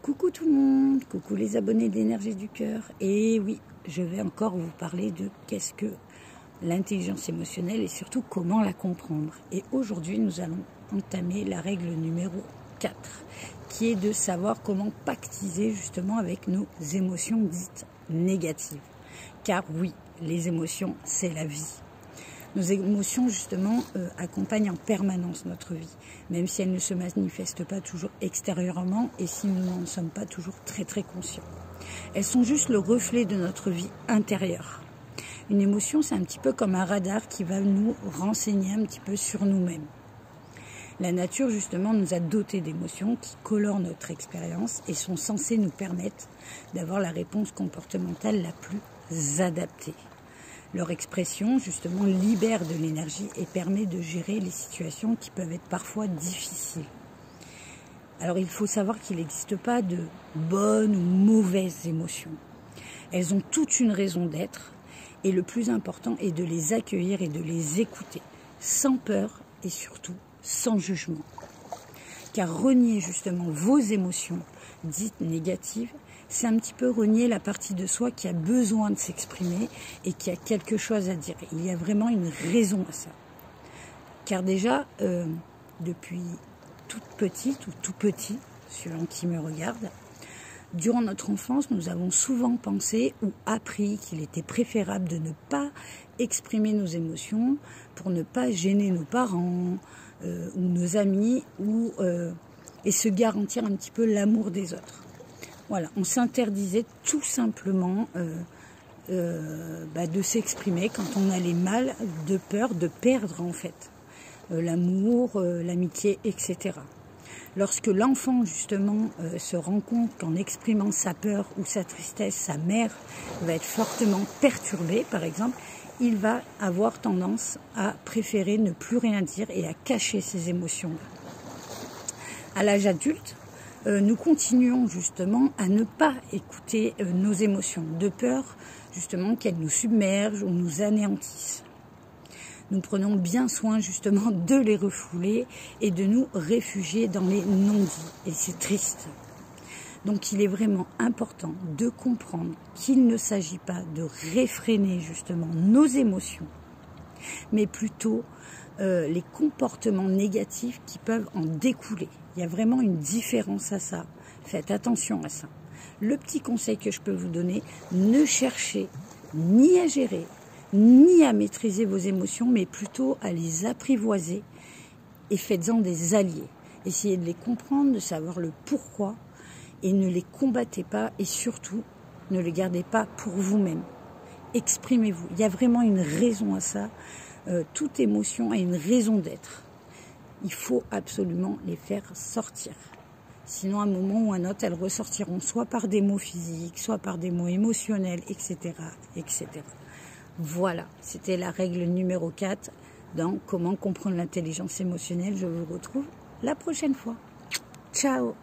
Coucou tout le monde, coucou les abonnés de l'énergie du cœur. Et oui, je vais encore vous parler de qu'est-ce que l'intelligence émotionnelle et surtout comment la comprendre. Et aujourd'hui, nous allons entamer la règle numéro 4, qui est de savoir comment pactiser justement avec nos émotions dites négatives. Car oui, les émotions, c'est la vie. Nos émotions, justement, accompagnent en permanence notre vie, même si elles ne se manifestent pas toujours extérieurement et si nous n'en sommes pas toujours très conscients. Elles sont juste le reflet de notre vie intérieure. Une émotion, c'est un petit peu comme un radar qui va nous renseigner un petit peu sur nous-mêmes. La nature, justement, nous a dotés d'émotions qui colorent notre expérience et sont censées nous permettre d'avoir la réponse comportementale la plus adaptée. Leur expression, justement, libère de l'énergie et permet de gérer les situations qui peuvent être parfois difficiles. Alors, il faut savoir qu'il n'existe pas de bonnes ou mauvaises émotions. Elles ont toute une raison d'être et le plus important est de les accueillir et de les écouter, sans peur et surtout sans jugement. Car renier justement vos émotions dites négatives, c'est un petit peu renier la partie de soi qui a besoin de s'exprimer et qui a quelque chose à dire. Il y a vraiment une raison à ça. Car déjà, depuis toute petite ou tout petit, selon qui me regarde, durant notre enfance, nous avons souvent pensé ou appris qu'il était préférable de ne pas exprimer nos émotions pour ne pas gêner nos parents ou nos amis et se garantir un petit peu l'amour des autres. Voilà, on s'interdisait tout simplement de s'exprimer quand on allait mal, de peur de perdre en fait l'amour, l'amitié, etc. Lorsque l'enfant justement se rend compte qu'en exprimant sa peur ou sa tristesse, sa mère va être fortement perturbée, par exemple, il va avoir tendance à préférer ne plus rien dire et à cacher ses émotions. À l'âge adulte, nous continuons justement à ne pas écouter nos émotions, de peur justement qu'elles nous submergent ou nous anéantissent. Nous prenons bien soin justement de les refouler et de nous réfugier dans les non-dits. Et c'est triste. Donc il est vraiment important de comprendre qu'il ne s'agit pas de réfréner justement nos émotions, mais plutôt les comportements négatifs qui peuvent en découler. Il y a vraiment une différence à ça. Faites attention à ça. Le petit conseil que je peux vous donner, ne cherchez ni à gérer, ni à maîtriser vos émotions, mais plutôt à les apprivoiser et faites-en des alliés. Essayez de les comprendre, de savoir le pourquoi et ne les combattez pas et surtout ne les gardez pas pour vous-même. Exprimez-vous. Il y a vraiment une raison à ça. Toute émotion a une raison d'être. Il faut absolument les faire sortir. Sinon, à un moment ou à un autre, elles ressortiront soit par des mots physiques, soit par des mots émotionnels, etc. etc. Voilà, c'était la règle numéro 4 dans comment comprendre l'intelligence émotionnelle. Je vous retrouve la prochaine fois. Ciao!